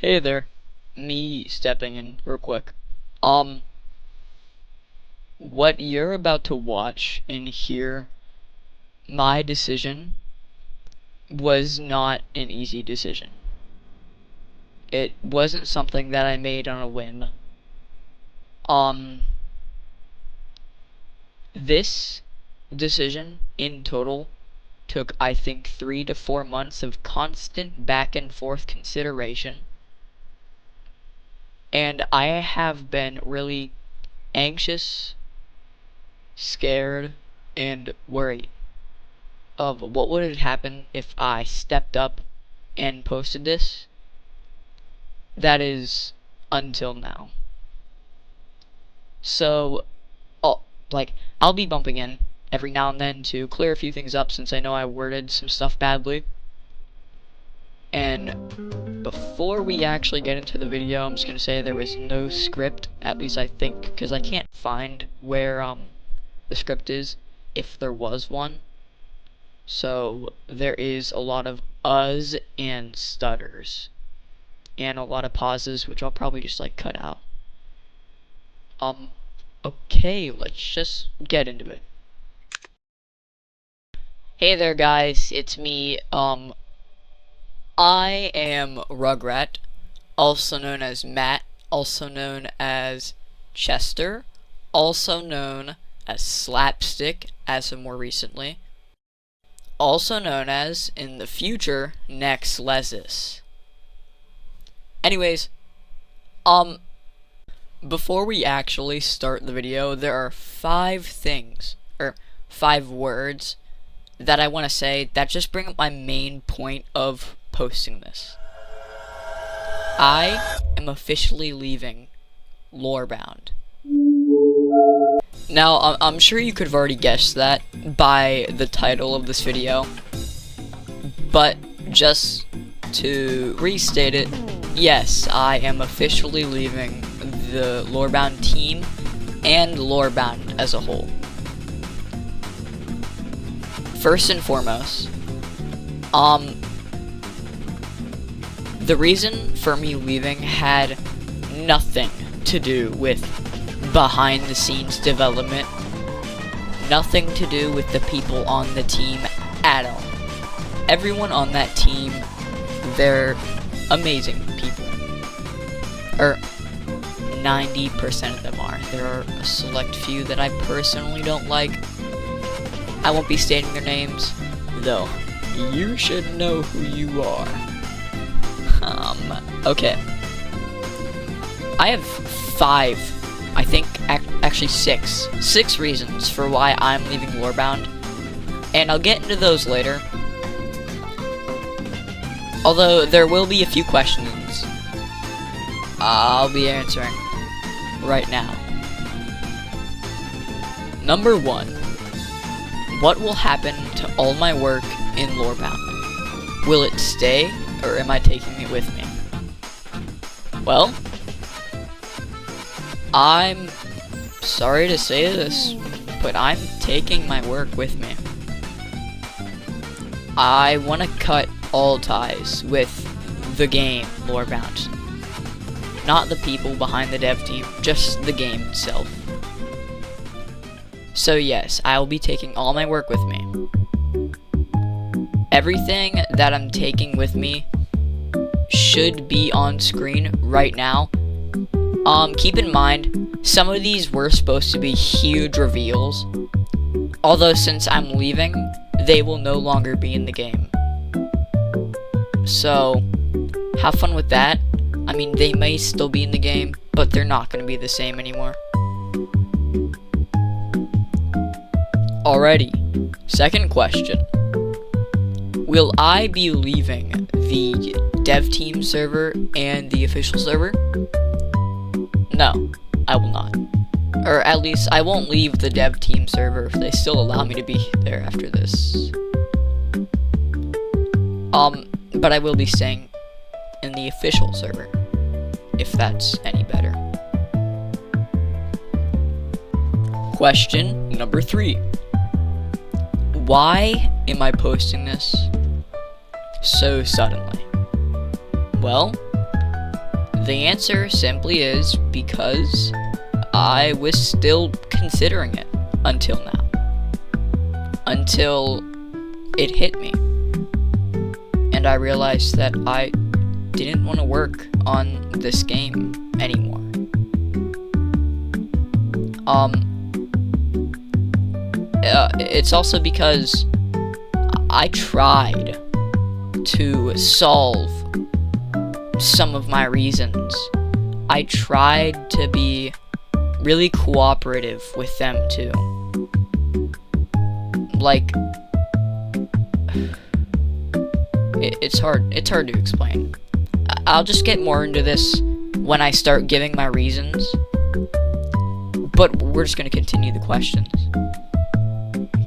Hey there, me stepping in real quick. What you're about to watch and hear, my decision was not an easy decision. It wasn't something that I made on a whim. This decision in total took, I think, 3 to 4 months of constant back and forth consideration. And I have been really anxious, scared, and worried of what would have happened if I stepped up and posted this. That is until now. So, I'll be bumping in every now and then to clear a few things up since I know I worded some stuff badly. And before we actually get into the video, I'm just gonna say there was no script, at least I think, because I can't find where the script is, if there was one. So there is a lot of uhs and stutters, and a lot of pauses, which I'll probably just cut out. Okay, let's just get into it. Hey there guys, it's me. I am Rugrat, also known as Matt, also known as Chester, also known as Slapstick as of more recently, also known as, in the future, Nexlesis. Anyways, before we actually start the video, there are 5 things, or 5 words, that I want to say that just bring up my main point of posting this. I am officially leaving LoreBound. Now, I'm sure you could have already guessed that by the title of this video, but just to restate it, yes, I am officially leaving the LoreBound team and LoreBound as a whole. First and foremost, the reason for me leaving had nothing to do with behind the scenes development, nothing to do with the people on the team at all. Everyone on that team, they're amazing people. 90% of them are. There are a select few that I personally don't like. I won't be stating their names, though you should know who you are. Okay. I have 5, I think, actually 6 reasons for why I'm leaving LoreBound, and I'll get into those later. Although, there will be a few questions I'll be answering right now. Number 1. What will happen to all my work in LoreBound? Will it stay, or am I taking it with me? Well, I'm sorry to say this, but I'm taking my work with me. I want to cut all ties with the game LoreBound. Not the people behind the dev team, just the game itself. So yes, I will be taking all my work with me. Everything that I'm taking with me should be on screen right now. Keep in mind, some of these were supposed to be huge reveals, although since I'm leaving, they will no longer be in the game. So, have fun with that. I mean, they may still be in the game, but they're not going to be the same anymore. Alrighty, second question. Will I be leaving the dev team server and the official server? No, I will not. Or at least, I won't leave the dev team server if they still allow me to be there after this. But I will be staying in the official server, if that's any better. Question number 3. Why am I posting this so suddenly? Well, The answer simply is because I was still considering it until now. Until it hit me. And I realized that I didn't want to work on this game anymore. It's also because I tried to solve some of my reasons. I tried to be really cooperative with them too. Like, it's hard to explain. I'll just get more into this when I start giving my reasons. But we're just gonna continue the questions.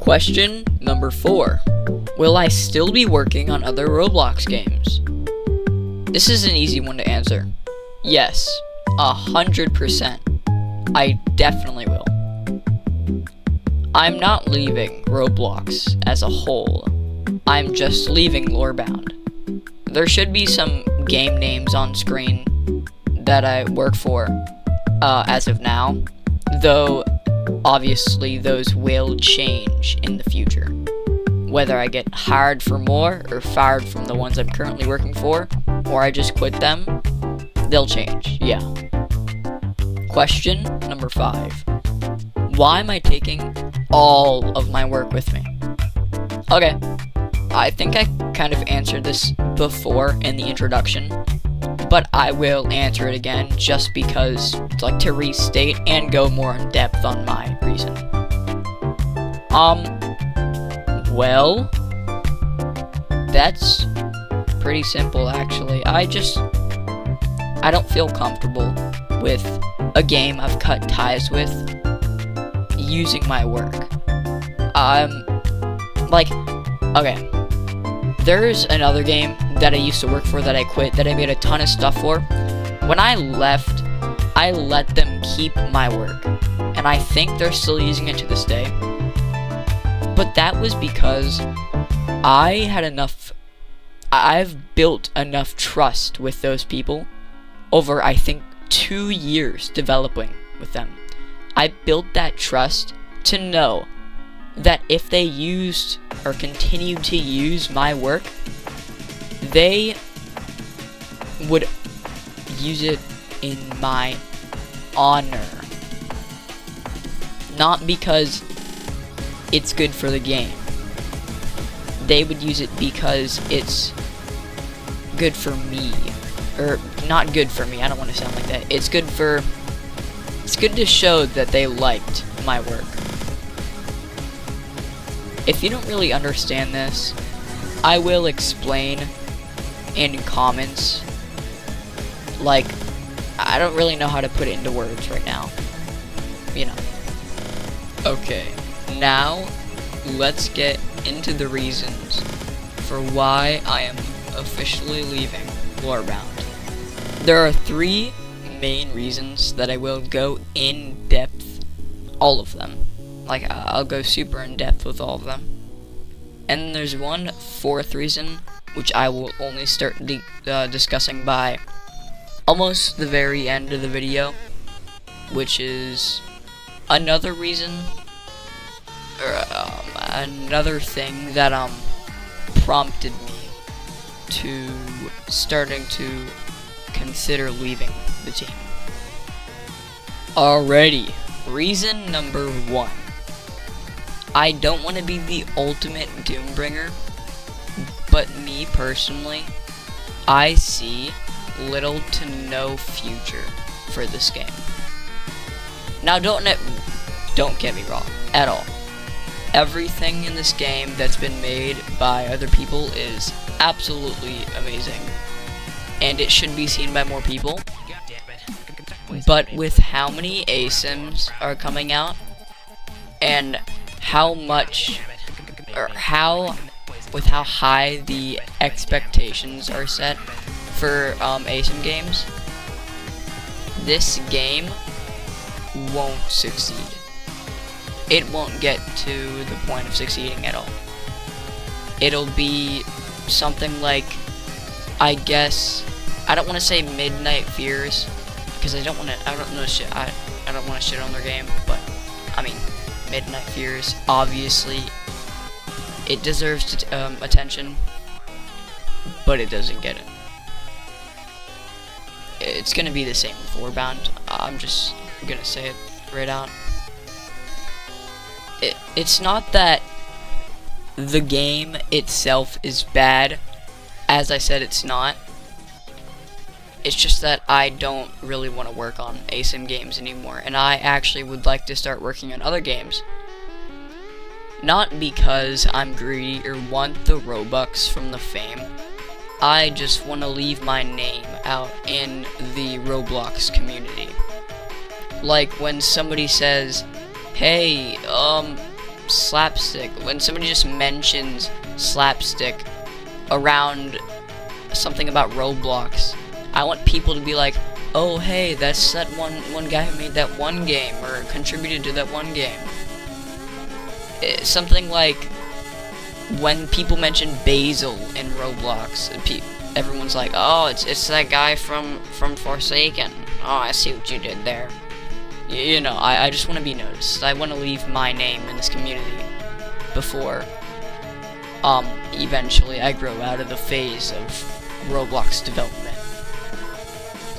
Question number 4. Will I still be working on other Roblox games? This is an easy one to answer. Yes, 100%. I definitely will. I'm not leaving Roblox as a whole. I'm just leaving LoreBound. There should be some game names on screen that I work for as of now, though obviously those will change in the future. Whether I get hired for more or fired from the ones I'm currently working for, or I just quit them, they'll change, yeah. Question number 5. Why am I taking all of my work with me? Okay, I think I kind of answered this before in the introduction, but I will answer it again just because, like, to restate and go more in depth on my reason. Well, that's pretty simple actually. I don't feel comfortable with a game I've cut ties with using my work. Okay, there's another game that I used to work for that I quit, that I made a ton of stuff for. When I left, I let them keep my work, and I think they're still using it to this day. But that was because I've built enough trust with those people over, I think, 2 years developing with them. I built that trust to know that if they used or continued to use my work, they would use it in my honor. Not because it's good for the game. They would use it because it's good for me. Or, not good for me, I don't want to sound like that. It's good to show that they liked my work. If you don't really understand this, I will explain in comments. Like, I don't really know how to put it into words right now. You know. Okay, now let's get into the reasons for why I am officially leaving LoreBound. There are 3 main reasons that I will go in depth, all of them. Like, I'll go super in depth with all of them. And there's one 4th reason, which I will only start discussing by almost the very end of the video, which is another reason, or another thing that prompted me to starting to consider leaving the team. Alrighty, reason number 1. I don't want to be the ultimate doombringer, but me personally, I see little to no future for this game. Now don't get me wrong at all. Everything in this game that's been made by other people is absolutely amazing, and it should be seen by more people. But with how many ASIMs are coming out, and how high the expectations are set for ASIM games, this game won't succeed. It won't get to the point of succeeding at all. It'll be something like, I guess, I don't want to say Midnight Fears, because I don't want to, I don't know shit, I don't want to shit on their game, but, I mean, Midnight Fears, obviously, it deserves attention, but it doesn't get it. It's gonna be the same with LoreBound. I'm just gonna say it right out. It's not that the game itself is bad. As I said, it's not. It's just that I don't really want to work on ASIM games anymore, and I actually would like to start working on other games. Not because I'm greedy or want the Robux from the fame. I just want to leave my name out in the Roblox community. Like when somebody says, hey, slapstick, when somebody just mentions slapstick around something about Roblox, I want people to be like, oh hey, that's that one guy who made that one game or contributed to that one game. Something like when people mention Basil in Roblox, everyone's like, oh, it's that guy from Forsaken. Oh, I see what you did there. You know, I just want to be noticed. I want to leave my name in this community before eventually I grow out of the phase of Roblox development.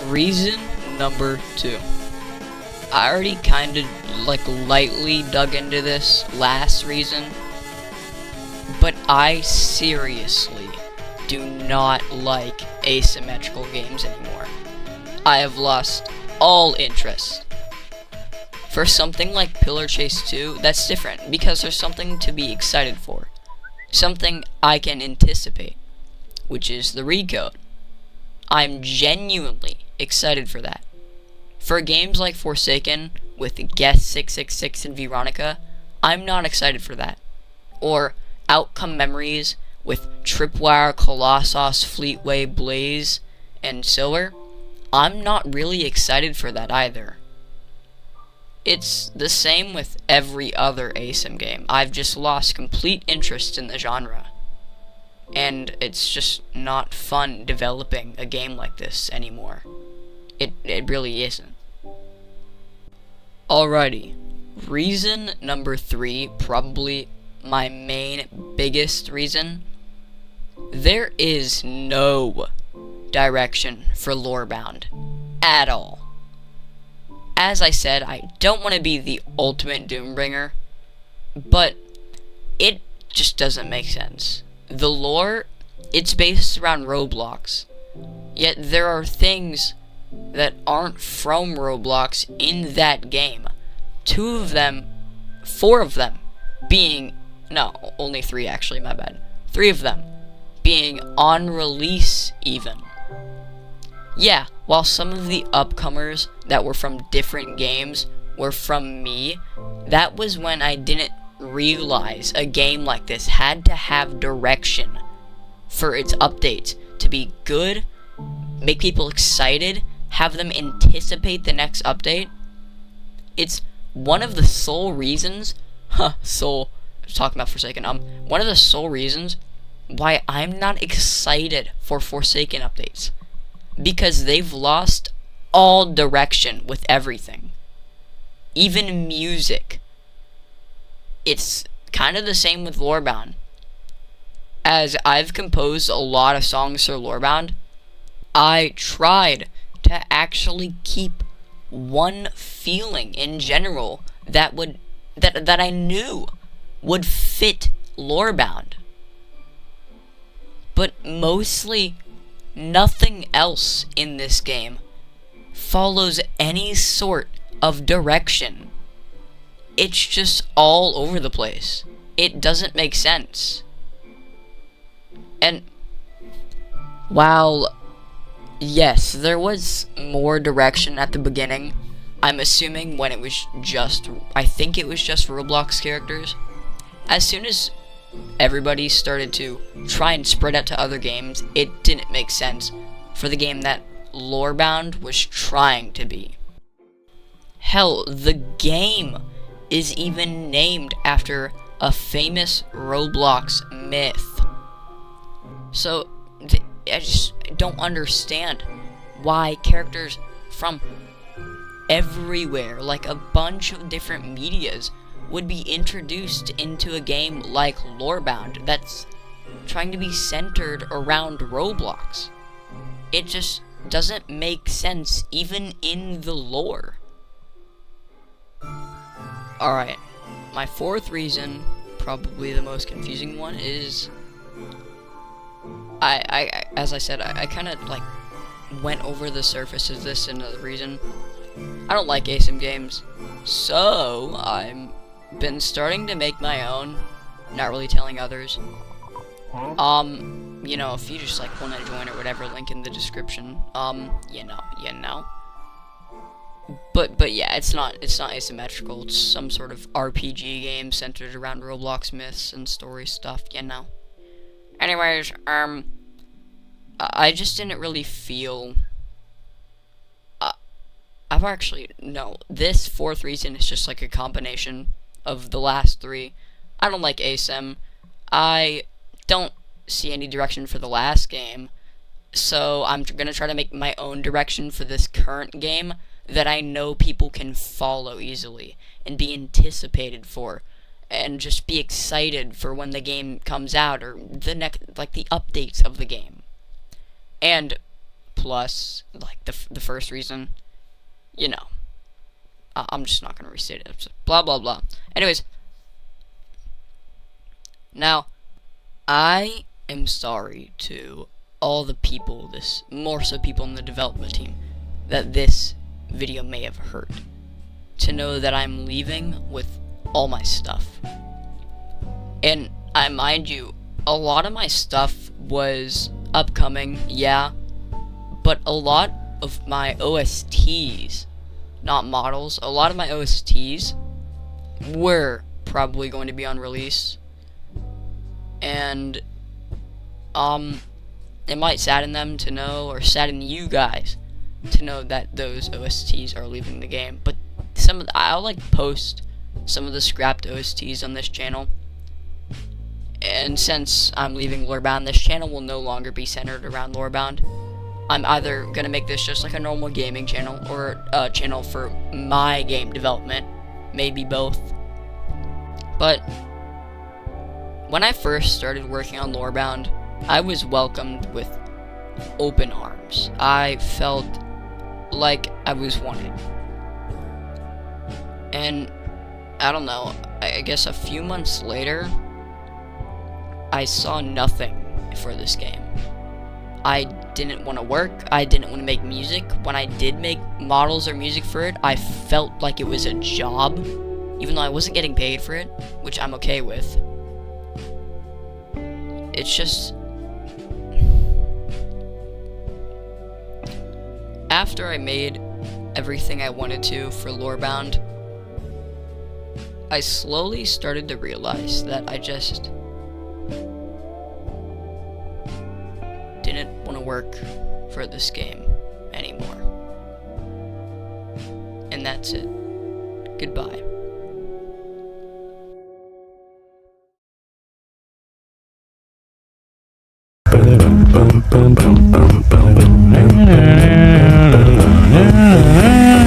Reason number 2. I already kind of like lightly dug into this last reason, but I seriously do not like asymmetrical games anymore. I have lost all interest. For something like Pillar Chase 2, that's different, because there's something to be excited for. Something I can anticipate, which is the recode. I'm genuinely excited for that. For games like Forsaken, with Guest 666 and Veronica, I'm not excited for that. Or Outcome Memories with Tripwire, Colossus, Fleetway, Blaze, and Silver, I'm not really excited for that either. It's the same with every other ASIM game. I've just lost complete interest in the genre. And it's just not fun developing a game like this anymore. It really isn't. Alrighty. Reason number 3, probably my main biggest reason. There is no direction for LoreBound at all. As I said, I don't want to be the ultimate Doombringer, but it just doesn't make sense. The lore, it's based around Roblox, yet there are things that aren't from Roblox in that game. 4 of them being, no, only 3 actually, my bad. 3 of them being on release even. Yeah, while some of the upcomers that were from different games were from me, that was when I didn't realize a game like this had to have direction for its updates to be good, make people excited, have them anticipate the next update. It's one of the sole reasons, talking about Forsaken, one of the sole reasons why I'm not excited for Forsaken updates. Because they've lost all direction with everything. Even music. It's kind of the same with LoreBound. As I've composed a lot of songs for LoreBound, I tried to actually keep one feeling in general that I knew would fit LoreBound. But mostly nothing else in this game follows any sort of direction. It's just all over the place. It doesn't make sense. And while, yes, there was more direction at the beginning, I'm assuming when it was just, I think it was just Roblox characters. As soon as everybody started to try and spread out to other games, it didn't make sense for the game that LoreBound was trying to be. Hell, the game is even named after a famous Roblox myth. So, I just don't understand why characters from everywhere, like a bunch of different medias, would be introduced into a game like LoreBound that's trying to be centered around Roblox. It just doesn't make sense, even in the lore. Alright, my fourth reason, probably the most confusing one, is as I said, I kind of like went over the surface of this another reason. I don't like ASIM games, so I'm been starting to make my own, not really telling others. You know, if you just like want to join or whatever, link in the description. You know. But yeah, it's not asymmetrical. It's some sort of RPG game centered around Roblox myths and story stuff, you know. Anyways, I just didn't really feel. This fourth reason is just like a combination of the last three. I don't like ASIM. I don't see any direction for the last game, so I'm gonna try to make my own direction for this current game that I know people can follow easily and be anticipated for, and just be excited for when the game comes out, or the updates of the game. And plus, like the first reason, you know, I'm just not gonna restate it. Blah blah blah. Anyways, now I am sorry to all the people, more so people in the development team, that this video may have hurt. To know that I'm leaving with all my stuff. And mind you, a lot of my stuff was upcoming, yeah, but a lot of my OSTs, not models, a lot of my OSTs were probably going to be on release. And it might sadden them to know, or sadden you guys to know, that those OSTs are leaving the game. But I'll like post some of the scrapped OSTs on this channel. And since I'm leaving LoreBound, this channel will no longer be centered around LoreBound. I'm either gonna make this just like a normal gaming channel, or a channel for my game development, maybe both. But when I first started working on LoreBound, I was welcomed with open arms. I felt like I was wanted. And I don't know, I guess a few months later, I saw nothing for this game. I didn't want to work, I didn't want to make music. When I did make models or music for it, I felt like it was a job, even though I wasn't getting paid for it, which I'm okay with. It's just, after I made everything I wanted to for LoreBound, I slowly started to realize that I just didn't want to work for this game anymore. And that's it. Goodbye. Bum bum bum bum bum bum.